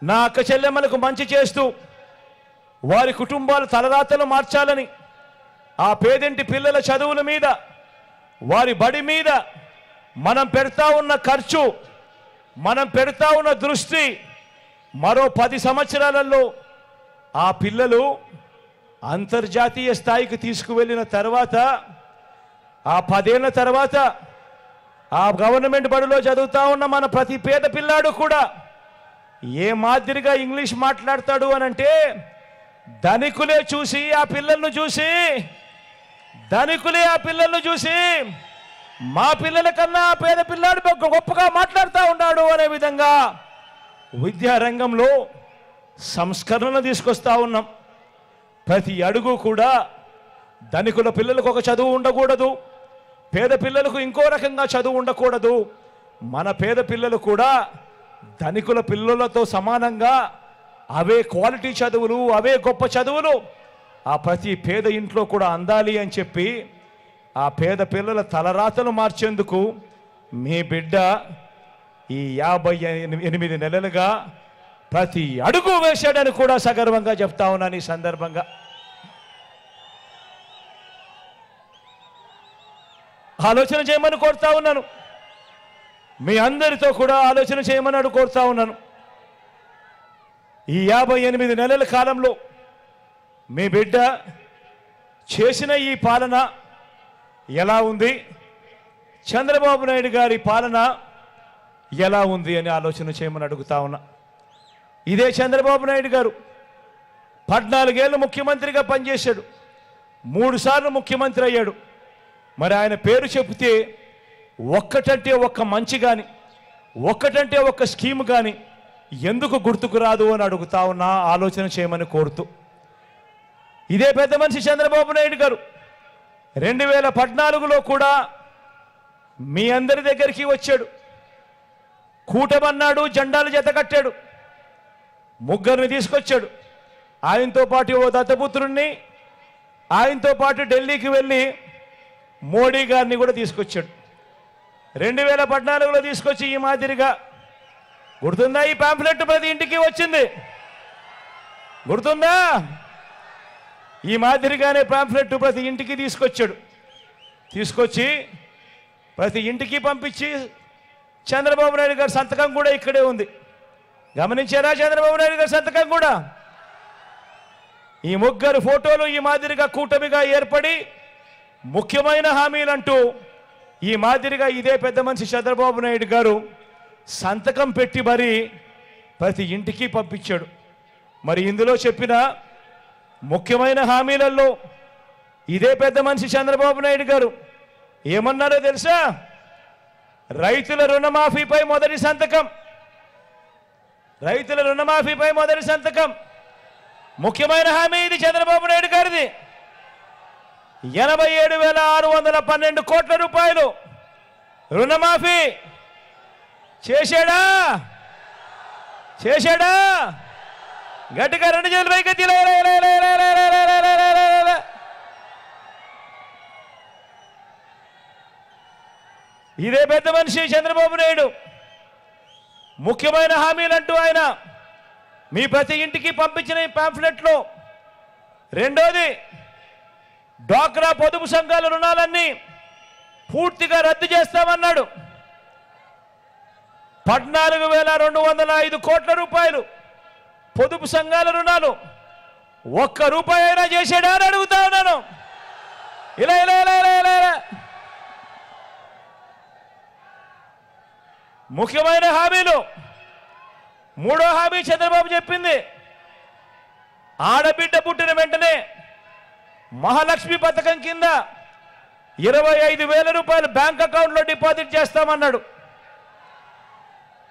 S1: నా అక్క చెల్లెమ్మలకు మంచి చేస్తూ వారి కుటుంబాల తలరాతలు మార్చాలని ఆ పేదింటి పిల్లల చదువుల మీద, వారి బడి మీద మనం పెడతా ఉన్న ఖర్చు, మనం పెడతా ఉన్న దృష్టి మరో 10 సంవత్సరాలలో ఆ పిల్లలు అంతర్జాతీయ స్థాయికి తీసుకువెళ్ళిన తర్వాత, ఆ 10 ఏళ్ల తర్వాత ఆ గవర్నమెంట్ బడిలో చదువుతా ఉన్న మన ప్రతి పేద పిల్లాడు కూడా ఏ మాదిరిగా ఇంగ్లీష్ మాట్లాడతాడు అనంటే, ధనికులే చూసి ఆ పిల్లలను చూసి మా పిల్లల కన్నా పేద పిల్లాడు గొప్పగా మాట్లాడుతూ ఉన్నాడు అనే విధంగా విద్యారంగంలో సంస్కరణలు తీసుకొస్తా ఉన్నాం. ప్రతి అడుగు కూడా ధనికుల పిల్లలకు ఒక చదువు ఉండకూడదు, పేద పిల్లలకు ఇంకో రకంగా చదువు ఉండకూడదు. మన పేద పిల్లలు కూడా ధనికుల పిల్లలతో సమానంగా అవే క్వాలిటీ చదువులు, అవే గొప్ప చదువులు ఆ ప్రతి పేద ఇంట్లో కూడా అందాలి అని చెప్పి ఆ పేద పిల్లల తలరాతలు మార్చేందుకు మీ బిడ్డ ఈ 58 నెలలుగా ప్రతి అడుగు వేశాడని కూడా సగర్వంగా చెప్తా ఉన్నాను. ఈ సందర్భంగా ఆలోచన చేయమని కోరుతా ఉన్నాను. మీ అందరితో కూడా ఆలోచన చేయమని కోరుతా ఉన్నాను. ఈ 58 నెలల కాలంలో మీ బిడ్డ చేసిన ఈ పాలన ఎలా ఉంది, చంద్రబాబు నాయుడు గారి పాలన ఎలా ఉంది అని ఆలోచన చేయమని అడుగుతా ఉన్నా. ఇదే చంద్రబాబు నాయుడు గారు 14 ఏళ్ళు ముఖ్యమంత్రిగా పనిచేశాడు, 3 సార్లు ముఖ్యమంత్రి అయ్యాడు. మరి ఆయన పేరు చెబితే ఒక్కటంటే ఒక్క మంచి కానీ, ఒక్కటంటే ఒక్క స్కీమ్ కానీ ఎందుకు గుర్తుకు రాదు అని అడుగుతా ఉన్నా. ఆలోచన చేయమని కోరుతూ, ఇదే పెద్ద మనిషి చంద్రబాబు నాయుడు గారు 2014లో కూడా మీ అందరి దగ్గరికి వచ్చాడు, కూటమన్నాడు, జెండాలు జతకట్టాడు, ముగ్గురిని తీసుకొచ్చాడు. ఆయనతో పాటు ఓ దత్తపుత్రుణ్ణి, ఆయనతో పాటు ఢిల్లీకి వెళ్ళి మోడీ గారిని కూడా తీసుకొచ్చాడు. 2014లో తీసుకొచ్చి ఈ మాదిరిగా, గుర్తుందా ఈ పాంఫ్లెట్ ప్రతి ఇంటికి వచ్చింది, గుర్తుందా? ఈ మాదిరిగానే పాంఫ్లెట్ ప్రతి ఇంటికి తీసుకొచ్చి ప్రతి ఇంటికి పంపించి చంద్రబాబు నాయుడు గారి సంతకం కూడా ఇక్కడే ఉంది. గమనించారా? చంద్రబాబు నాయుడు గారి సంతకం కూడా. ఈ ముగ్గురు ఫోటోలు ఈ మాదిరిగా కూటమిగా ఏర్పడి ముఖ్యమైన హామీలంటూ ఈ మాదిరిగా ఇదే పెద్ద మనిషి చంద్రబాబు నాయుడు గారు సంతకం పెట్టి మరి ప్రతి ఇంటికి పంపించాడు. మరి ఇందులో చెప్పిన ముఖ్యమైన హామీలలో ఇదే పెద్ద మనిషి చంద్రబాబు నాయుడు గారు ఏమన్నారో తెలుసా? రైతుల రుణమాఫీపై మొదటి సంతకం, రైతుల రుణమాఫీపై మొదటి సంతకం. ముఖ్యమైన హామీ ఇది చంద్రబాబు నాయుడు గారిది. 87,612 కోట్ల రూపాయలు రుణమాఫీ చేశాడా? గట్టిగా 2 చేతులు పైకెత్తి. ఇదే పెద్ద మనిషి చంద్రబాబు నాయుడు ముఖ్యమైన హామీలంటూ ఆయన మీ ప్రతి ఇంటికి పంపించిన ఈ పాంఫ్లెట్లో రెండోది, డ్వాక్రా పొదుపు సంఘాల రుణాలన్నీ పూర్తిగా రద్దు చేస్తామన్నాడు. 14,205 కోట్ల రూపాయలు పొదుపు సంఘాల రుణాలు ఒక్క రూపాయి అయినా చేశాడా అని అడుగుతా ఉన్నాను. ఇలా ముఖ్యమైన హామీలు. మూడో హామీ చంద్రబాబు చెప్పింది, ఆడబిడ్డ పుట్టిన వెంటనే మహాలక్ష్మి పథకం కింద 25,000 రూపాయలు బ్యాంక్ అకౌంట్లో డిపాజిట్ చేస్తామన్నాడు.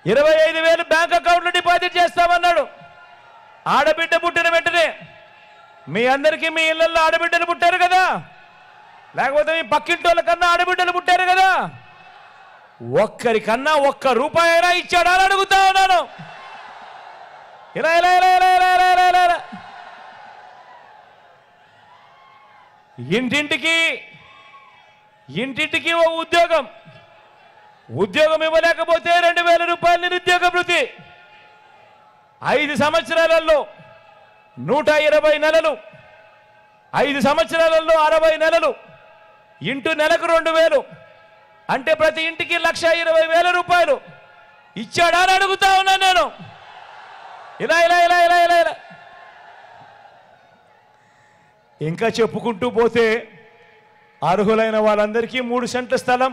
S1: 25,000 బ్యాంక్ అకౌంట్లో డిపాజిట్ చేస్తామన్నాడు. ఆడబిడ్డ పుట్టిన వెంటనే మీ అందరికీ మీ ఇళ్లలో ఆడబిడ్డలు పుట్టారు కదా, లేకపోతే మీ పక్కింటోళ్ళ కన్నా ఆడబిడ్డలు పుట్టారు కదా, ఒక్కరికన్నా ఒక్క రూపాయి అయినా ఇచ్చాడా అని అడుగుతా ఉన్నాను. ఇలా ఇంటింటికి ఓ ఉద్యోగం ఇవ్వలేకపోతే 2,000 రూపాయలు నిరుద్యోగ భృతి. 5 సంవత్సరాలలో 120 నెలలు 5 సంవత్సరాలలో 60 నెలలు ఇంటూ నెలకు 2000 అంటే ప్రతి ఇంటికి 1,20,000 రూపాయలు ఇచ్చాడా అని అడుగుతా ఉన్నాను నేను. ఇలా ఇలా ఇలా ఇలా ఇలా ఇలా ఇంకా చెప్పుకుంటూ పోతే అర్హులైన వాళ్ళందరికీ 3 సెంట్ల స్థలం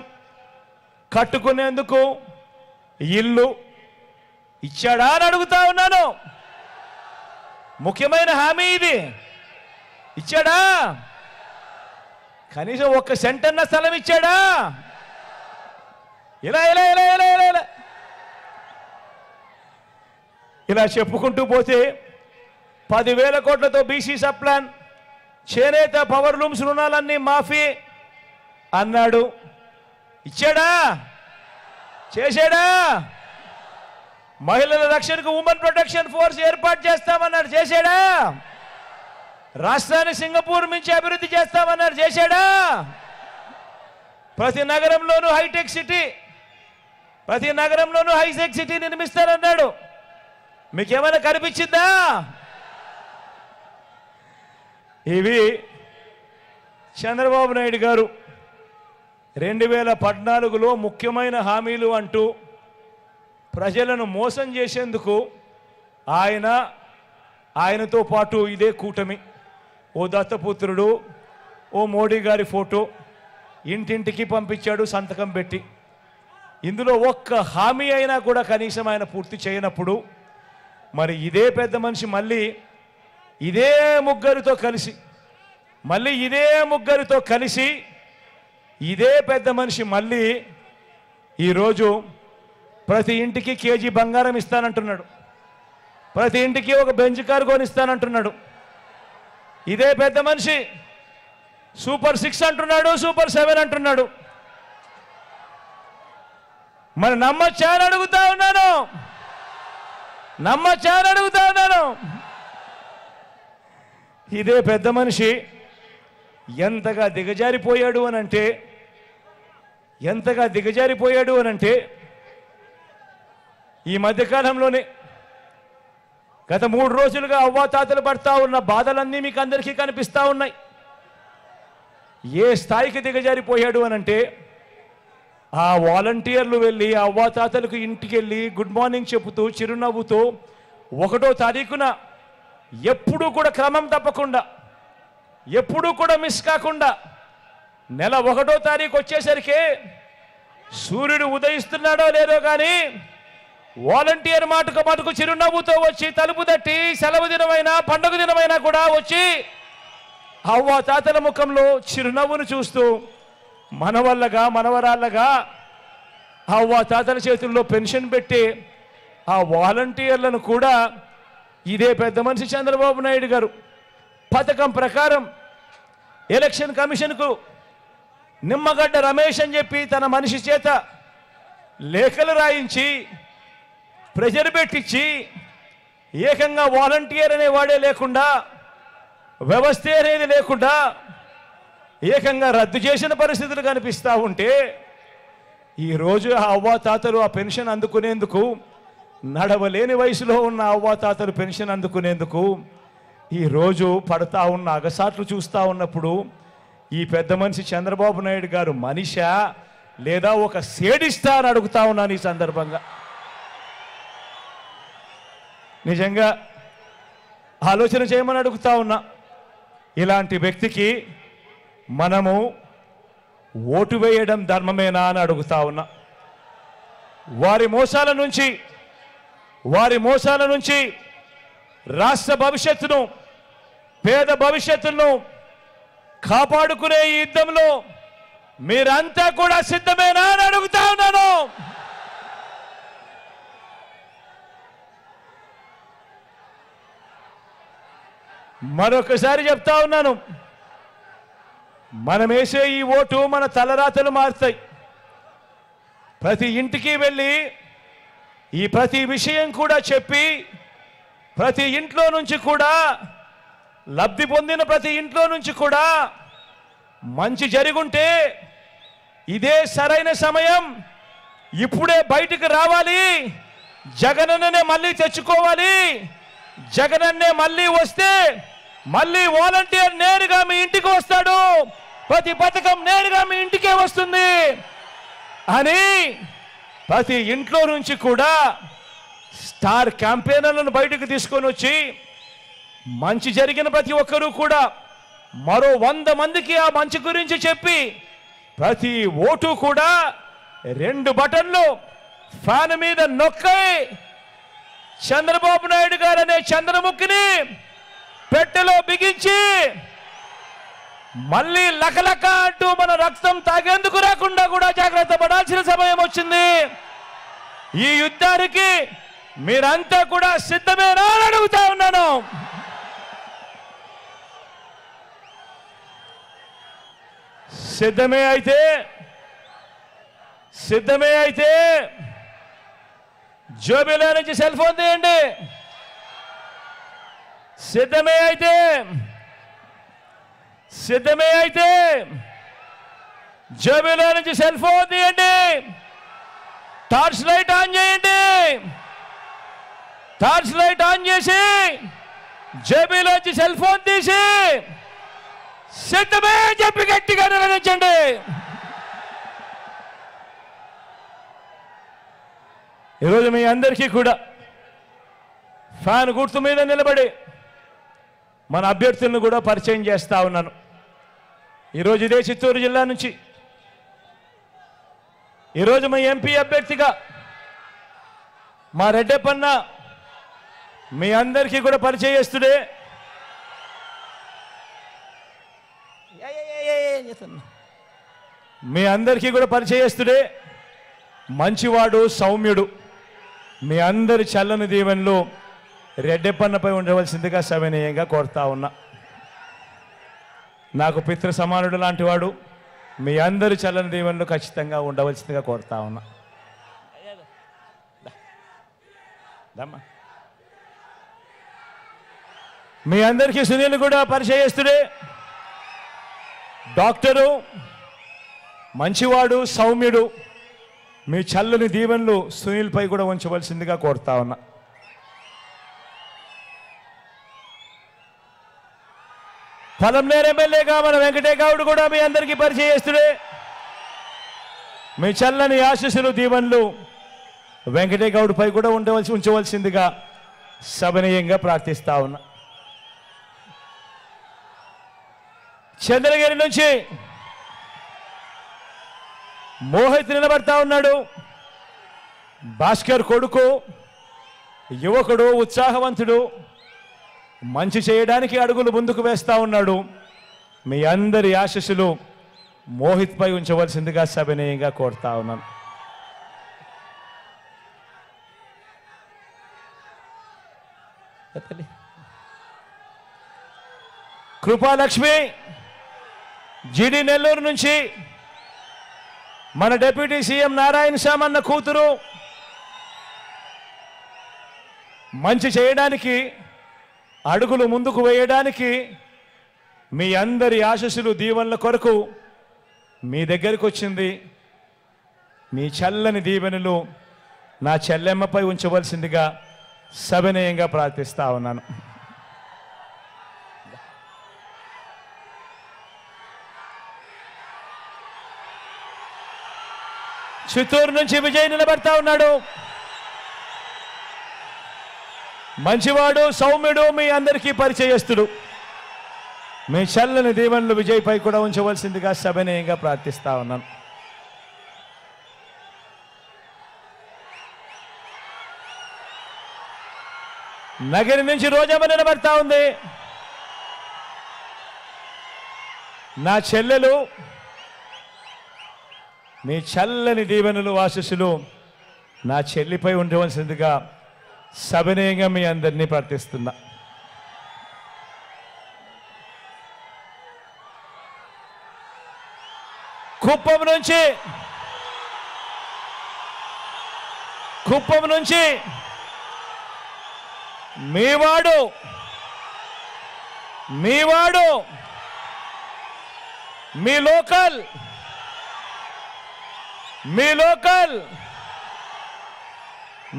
S1: కట్టుకునేందుకు ఇల్లు ఇచ్చాడా అని అడుగుతా ఉన్నాను. ముఖ్యమైన హామీ ఇది. ఇచ్చాడా? కనీసం 1 సెంట్ అన్న స్థలం ఇచ్చాడా? ఇలా ఇలా ఇలా ఇలా ఇలా ఇలా ఇలా చెప్పుకుంటూ పోతే 10,000 కోట్లతో బీసీ సబ్ ప్లాన్, చేనేత పవర్ లూమ్స్ రుణాలన్నీ మాఫీ అన్నాడు. ఇచ్చాడా? చేశాడా? మహిళల రక్షణకు ఉమెన్ ప్రొటెక్షన్ ఫోర్స్ ఏర్పాటు చేస్తామన్నాడు. చేశాడా? రాష్ట్రాన్ని సింగపూర్ నుంచి అభివృద్ధి చేస్తామన్నారు. చేశాడా? ప్రతి నగరంలోనూ హైటెక్ సిటీ, ప్రతి నగరంలోనూ హైటెక్ సిటీ నిర్మిస్తారన్నాడు. మీకేమైనా కనిపించిందా? ఇవి చంద్రబాబు నాయుడు గారు 2014లో ముఖ్యమైన హామీలు అంటూ ప్రజలను మోసం చేసేందుకు ఆయనతో పాటు ఇదే కూటమి, ఓ దత్తపుత్రుడు, ఓ మోడీ గారి ఫోటో ఇంటింటికి పంపించాడు సంతకం పెట్టి. ఇందులో ఒక్క హామీ అయినా కూడా కనీసం ఆయన పూర్తి చేయనప్పుడు మరి ఇదే పెద్ద మనిషి మళ్ళీ ఇదే ముగ్గురితో కలిసి ఇదే పెద్ద మనిషి మళ్ళీ ఈరోజు ప్రతి ఇంటికి కేజీ బంగారం ఇస్తానంటున్నాడు. ప్రతి ఇంటికి ఒక బెంచ్ కారు కొనిస్తానంటున్నాడు. ఇదే పెద్ద మనిషి సూపర్ 6 అంటున్నాడు, సూపర్ 7 అంటున్నాడు. మరి నమ్మచ్చా అని అడుగుతా ఉన్నాను. ఇదే పెద్ద మనిషి ఎంతగా దిగజారిపోయాడు అనంటే ఈ మధ్యకాలంలోనే గత 3 రోజులుగా అవ్వాతాతలు పడతా ఉన్న బాధలన్నీ మీకు అందరికీ కనిపిస్తూ ఉన్నాయి. ఏ స్థాయికి దిగజారిపోయాడు అనంటే ఆ వాలంటీర్లు వెళ్ళి అవ్వాతాతలకు ఇంటికి వెళ్ళి గుడ్ మార్నింగ్ చెబుతూ చిరునవ్వుతూ 1వ తారీఖున ఎప్పుడూ కూడా క్రమం తప్పకుండా, ఎప్పుడూ కూడా మిస్ కాకుండా నెల 1వ తారీఖు వచ్చేసరికి సూర్యుడు ఉదయిస్తున్నాడో లేదో కానీ వాలంటీర్ మటుకు చిరునవ్వుతో వచ్చి తలుపు తట్టి సెలవు దినమైనా పండుగ దినమైనా కూడా వచ్చి అవ్వ తాతల ముఖంలో చిరునవ్వును చూస్తూ మనవల్లగా మనవరాళ్ళగా అవ్వ తాతల చేతుల్లో పెన్షన్ పెట్టి ఆ వాలంటీర్లను కూడా ఇదే పెద్ద మనిషి చంద్రబాబు నాయుడు గారు పథకం ప్రకారం ఎలక్షన్ కమిషన్కు నిమ్మగడ్డ రమేష్ అని చెప్పి తన మనిషి చేత లేఖలు రాయించి ప్రెజర్ పెట్టించి ఏకంగా వాలంటీర్ అనేవాడే లేకుండా, వ్యవస్థ అనేది లేకుండా ఏకంగా రద్దు చేసిన పరిస్థితులు కనిపిస్తూ ఉంటే ఈరోజు ఆ అవ్వాతాతలు ఆ పెన్షన్ అందుకునేందుకు, నడవలేని వయసులో ఉన్న అవ్వాతాతలు పెన్షన్ అందుకునేందుకు ఈరోజు పడతా ఉన్న అగసాట్లు చూస్తూ ఉన్నప్పుడు ఈ పెద్ద మనిషి చంద్రబాబు నాయుడు గారు మనిషా లేదా ఒక సేడిస్తా అని అడుగుతా ఉన్నాను ఈ సందర్భంగా. నిజంగా ఆలోచన చేయమని అడుగుతా ఉన్నా. ఇలాంటి వ్యక్తికి మనము ఓటు వేయడం ధర్మమేనా అని అడుగుతా ఉన్నా. వారి మోసాల నుంచి రాష్ట్ర భవిష్యత్తును, పేద భవిష్యత్తును కాపాడుకునే ఈ యుద్ధంలో మీరంతా కూడా సిద్ధమేనా అని అడుగుతా ఉన్నాను. మరొకసారి చెప్తా ఉన్నాను, మనం వేసే ఈ ఓటు మన తలరాతలు మారుతాయి. ప్రతి ఇంటికి వెళ్ళి ఈ ప్రతి విషయం కూడా చెప్పి ప్రతి ఇంట్లో నుంచి కూడా లబ్ధి పొందిన ప్రతి ఇంట్లో నుంచి కూడా మంచి జరుగుంటే ఇదే సరైన సమయం, ఇప్పుడే బయటికి రావాలి, జగనన్నే మళ్ళీ తెచ్చుకోవాలి, జగనన్నే మళ్ళీ వస్తే మళ్ళీ వాలంటీర్ నేరుగా మీ ఇంటికి వస్తాడు, ప్రతి పథకం నేరుగా మీ ఇంటికే వస్తుంది అని ప్రతి ఇంట్లో నుంచి కూడా స్టార్ క్యాంపెయినర్లను బయటకు తీసుకొని వచ్చి మంచి జరిగిన ప్రతి ఒక్కరూ కూడా మరో 100 మందికి ఆ మంచి గురించి చెప్పి ప్రతి ఓటు కూడా 2 బటన్లు ఫ్యాన్ మీద నొక్కి చంద్రబాబు నాయుడు గారు అనే చంద్రముఖిని పెట్టెలో బిగించి మళ్ళీ లకలక అంటూ మన రక్తం తాగేందుకు రాకుండా కూడా జాగ్రత్త పడాల్సిన సమయం వచ్చింది. ఈ యుద్ధానికి మీరంతా కూడా సిద్ధమేనా అని అడుగుతా ఉన్నాను. సిద్ధమే అయితే జోబీలో నుంచి సెల్ ఫోన్ తీయండి. సిద్ధమే అయితే జోబీలో నుంచి సెల్ ఫోన్ తీయండి. టార్చ్ లైట్ ఆన్ చేయండి. టార్చ్ లైట్ ఆన్ చేసి జేబీలోంచి సెల్ ఫోన్ తీసి సిద్ధమే చెప్పి గట్టిగా నిర్వహించండి. ఈరోజు మీ అందరికీ కూడా ఫ్యాన్ గుర్తు మీద నిలబడి మన అభ్యర్థులను కూడా పరిచయం చేస్తా ఉన్నాను. ఈరోజు ఇదే చిత్తూరు జిల్లా నుంచి ఈరోజు మా ఎంపీ అభ్యర్థిగా మా రెడ్డప్పన్న మీ అందరికీ కూడా పరిచయస్తుడే. మీ అందరికీ కూడా పరిచయస్తుడే, మంచివాడు, సౌమ్యుడు. మీ అందరి చల్లని దీవెనలు రెడ్డప్పన్నపై ఉండవలసిందిగా సవినయంగా కోరుతా ఉన్నా. నాకు పితృ సమానుడు లాంటి వాడు, మీ అందరి చల్లని దీవెనలు ఖచ్చితంగా ఉండవలసిందిగా కోరుతా ఉన్నా. మీ అందరికీ సునీల్ కూడా పరిచయస్తుడే, డాక్టరు, మంచివాడు, సౌమ్యుడు. మీ చల్లని దీవెనలు సునీల్ పై కూడా ఉంచవలసిందిగా కోరుతా ఉన్నా. పలంనేరు ఎమ్మెల్యేగా మన వెంకటేగౌడ్ కూడా మీ అందరికీ పరిచయస్తుడే. మీ చల్లని ఆశీస్సులు, దీవెనలు వెంకటేగౌడ్ పై కూడా ఉంచవలసిందిగా సవినయంగా ప్రార్థిస్తా ఉన్నా. చంద్రగిరి నుంచి మోహిత్ నిలబడతా ఉన్నాడు. భాస్కర్ కొడుకు, యువకుడు, ఉత్సాహవంతుడు, మంచి చేయడానికి అడుగులు ముందుకు వేస్తా ఉన్నాడు. మీ అందరి ఆశీస్సులు మోహిత్ పై ఉంచవలసిందిగా సవినయంగా కోరుతా ఉన్నాను. కృపాలక్ష్మి జిడి నెల్లూరు నుంచి మన డిప్యూటీ సీఎం నారాయణ సామన్న కూతురు, మంచి చేయడానికి అడుగులు ముందుకు వేయడానికి మీ అందరి ఆశీస్సులు, దీవెనల కొరకు మీ దగ్గరికి వచ్చింది. మీ చల్లని దీవెనలు నా చెల్లెమ్మపై ఉంచవలసిందిగా సవినయంగా ప్రార్థిస్తా ఉన్నాను. చిత్తూరు నుంచి విజయ్ నిలబడతా ఉన్నాడు. మంచివాడు, సౌమ్యుడు, మీ అందరికీ పరిచయస్తుడు. మీ చల్లని దీవెనలు విజయ్ పై కూడా ఉంచవలసిందిగా సవినయంగా ప్రార్థిస్తా ఉన్నాను. నగరి నుంచి రోజమ్మ నిలబడతా ఉంది. నా చెల్లెలు, మీ చల్లని దీవెనలు, ఆశీస్సులు నా చెల్లిపై ఉండవలసిందిగా సవినయంగా మీ అందరినీ ప్రార్థిస్తున్నా. కుప్పం నుంచి మీవాడు మీ లోకల్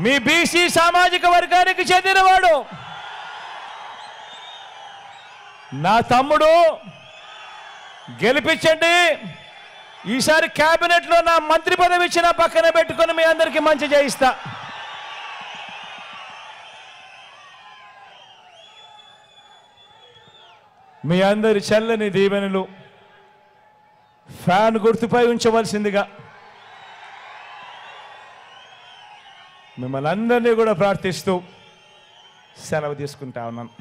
S1: మీ బీసీ సామాజిక వర్గానికి చెందినవాడు నా తమ్ముడు గెలిపించండి. ఈసారి కేబినెట్లో నా మంత్రి పదవి ఇచ్చిన పక్కన పెట్టుకొని మీ అందరికీ మంచి చేయిస్తా. మీ అందరి చల్లని దీవెనలు ఫ్యాన్ గుర్తుపై ఉంచవలసిందిగా మిమ్మల్ని అందరినీ కూడా ప్రార్థిస్తూ సెలవు తీసుకుంటా ఉన్నాను.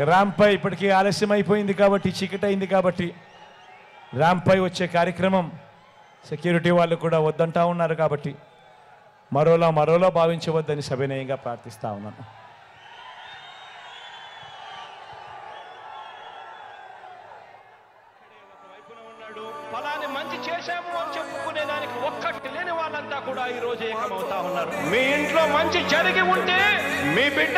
S1: ర్యాంపై ఇప్పటికీ ఆలస్యం అయిపోయింది కాబట్టి, చీకటి అయింది కాబట్టి ర్యాంపై వచ్చే కార్యక్రమం సెక్యూరిటీ వాళ్ళు కూడా వద్దంటా ఉన్నారు కాబట్టి మరోలా భావించవద్దని సవినయంగా ప్రార్థిస్తా ఉన్నాను. ఫలాని మంచి చేశాము అని చెప్పుకునే దానికి ఒక్కటి లేని వాళ్ళంతా కూడా ఈ రోజు ఏకమవుతా ఉన్నారు. మీ ఇంట్లో మంచి జరిగి ఉంటే మీ బిడ్డ